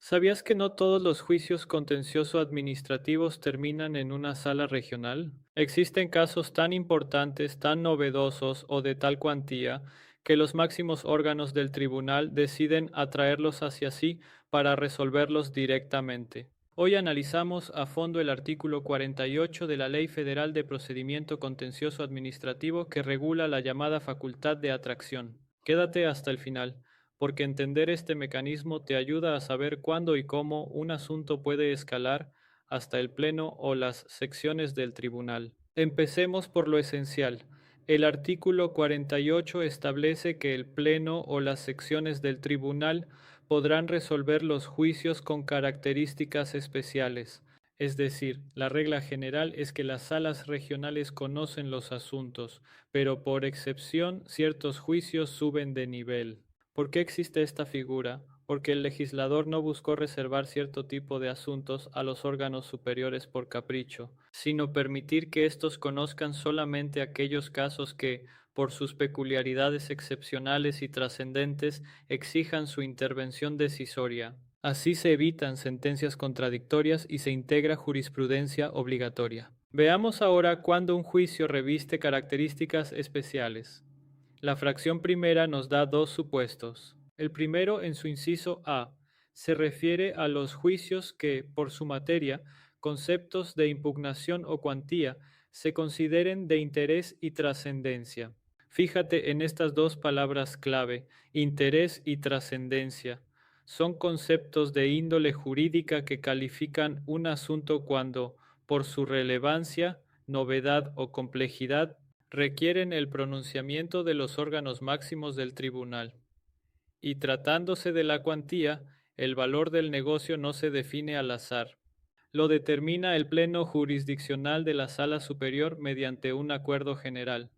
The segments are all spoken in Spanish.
¿Sabías que no todos los juicios contencioso-administrativos terminan en una sala regional? Existen casos tan importantes, tan novedosos o de tal cuantía que los máximos órganos del tribunal deciden atraerlos hacia sí para resolverlos directamente. Hoy analizamos a fondo el artículo 48 de la Ley Federal de Procedimiento Contencioso Administrativo que regula la llamada facultad de atracción. Quédate hasta el final porque entender este mecanismo te ayuda a saber cuándo y cómo un asunto puede escalar hasta el pleno o las secciones del tribunal. Empecemos por lo esencial. El artículo 48 establece que el pleno o las secciones del tribunal podrán resolver los juicios con características especiales. Es decir, la regla general es que las salas regionales conocen los asuntos, pero por excepción ciertos juicios suben de nivel. ¿Por qué existe esta figura? Porque el legislador no buscó reservar cierto tipo de asuntos a los órganos superiores por capricho, sino permitir que éstos conozcan solamente aquellos casos que, por sus peculiaridades excepcionales y trascendentes, exijan su intervención decisoria. Así se evitan sentencias contradictorias y se integra jurisprudencia obligatoria. Veamos ahora cuándo un juicio reviste características especiales. La fracción primera nos da dos supuestos. El primero, en su inciso A, se refiere a los juicios que, por su materia, conceptos de impugnación o cuantía, se consideren de interés y trascendencia. Fíjate en estas dos palabras clave, interés y trascendencia. Son conceptos de índole jurídica que califican un asunto cuando, por su relevancia, novedad o complejidad, requieren el pronunciamiento de los órganos máximos del tribunal. Y tratándose de la cuantía, el valor del negocio no se define al azar. Lo determina el Pleno Jurisdiccional de la Sala Superior mediante un acuerdo general.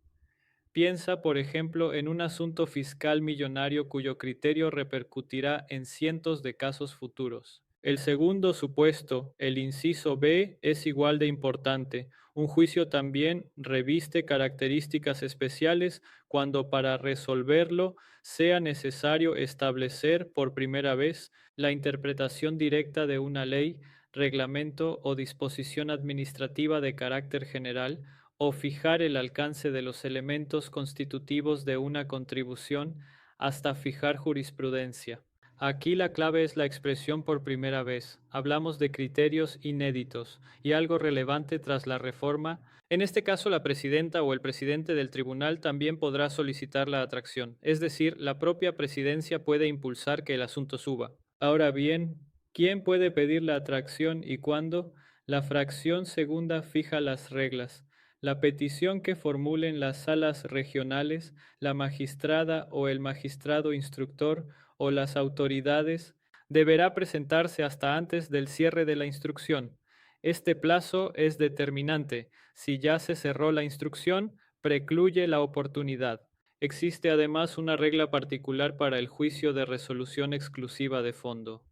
Piensa, por ejemplo, en un asunto fiscal millonario cuyo criterio repercutirá en cientos de casos futuros. El segundo supuesto, el inciso B, es igual de importante. Un juicio también reviste características especiales cuando para resolverlo sea necesario establecer por primera vez la interpretación directa de una ley, reglamento o disposición administrativa de carácter general o fijar el alcance de los elementos constitutivos de una contribución hasta fijar jurisprudencia. Aquí la clave es la expresión por primera vez. Hablamos de criterios inéditos y algo relevante tras la reforma. En este caso, la presidenta o el presidente del tribunal también podrá solicitar la atracción, es decir, la propia presidencia puede impulsar que el asunto suba. Ahora bien, ¿quién puede pedir la atracción y cuándo? La fracción segunda fija las reglas. La petición que formulen las salas regionales, la magistrada o el magistrado instructor o las autoridades deberá presentarse hasta antes del cierre de la instrucción. Este plazo es determinante. Si ya se cerró la instrucción, precluye la oportunidad. Existe además una regla particular para el juicio de resolución exclusiva de fondo.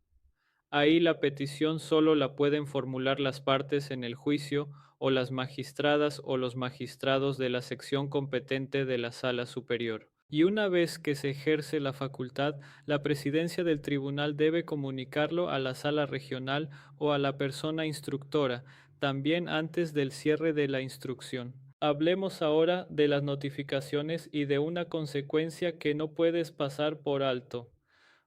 Ahí la petición solo la pueden formular las partes en el juicio o las magistradas o los magistrados de la sección competente de la sala superior. Y una vez que se ejerce la facultad, la presidencia del tribunal debe comunicarlo a la sala regional o a la persona instructora, también antes del cierre de la instrucción. Hablemos ahora de las notificaciones y de una consecuencia que no puedes pasar por alto: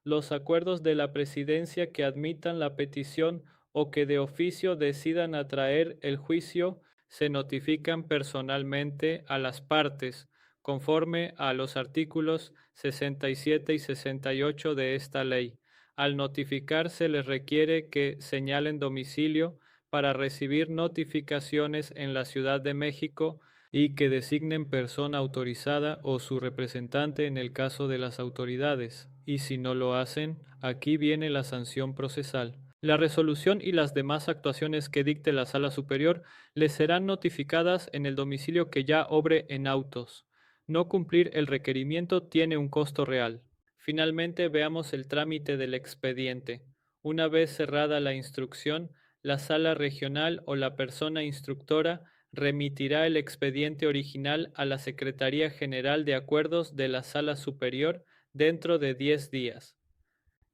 los acuerdos de la presidencia que admitan la petición o que de oficio decidan atraer el juicio se notifican personalmente a las partes, conforme a los artículos 67 y 68 de esta ley. Al notificar se les requiere que señalen domicilio para recibir notificaciones en la Ciudad de México y que designen persona autorizada o su representante en el caso de las autoridades, y si no lo hacen, aquí viene la sanción procesal. La resolución y las demás actuaciones que dicte la Sala Superior les serán notificadas en el domicilio que ya obre en autos. No cumplir el requerimiento tiene un costo real. Finalmente, veamos el trámite del expediente. Una vez cerrada la instrucción, la sala regional o la persona instructora remitirá el expediente original a la Secretaría General de Acuerdos de la Sala Superior dentro de 10 días.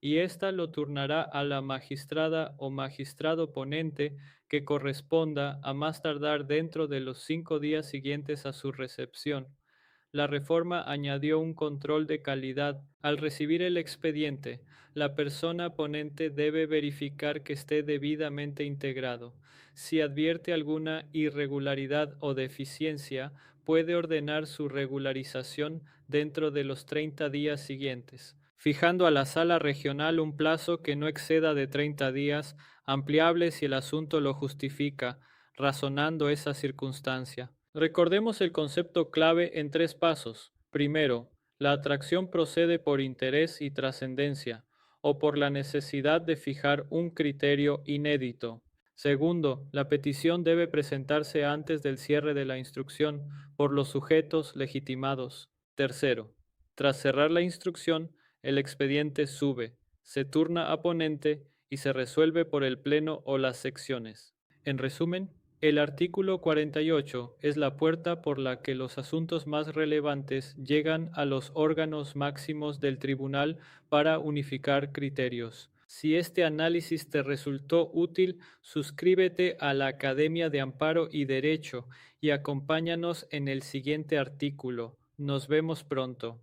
y ésta lo turnará a la magistrada o magistrado ponente que corresponda a más tardar dentro de los 5 días siguientes a su recepción. La reforma añadió un control de calidad. Al recibir el expediente, la persona ponente debe verificar que esté debidamente integrado. Si advierte alguna irregularidad o deficiencia, puede ordenar su regularización dentro de los 30 días siguientes, fijando a la sala regional un plazo que no exceda de 30 días, ampliable si el asunto lo justifica, razonando esa circunstancia. Recordemos el concepto clave en 3 pasos. Primero, la atracción procede por interés y trascendencia, o por la necesidad de fijar un criterio inédito. Segundo, la petición debe presentarse antes del cierre de la instrucción por los sujetos legitimados. Tercero, tras cerrar la instrucción, el expediente sube, se turna a ponente y se resuelve por el Pleno o las secciones. En resumen, el artículo 48 es la puerta por la que los asuntos más relevantes llegan a los órganos máximos del tribunal para unificar criterios. Si este análisis te resultó útil, suscríbete a la Academia de Amparo y Derecho y acompáñanos en el siguiente artículo. Nos vemos pronto.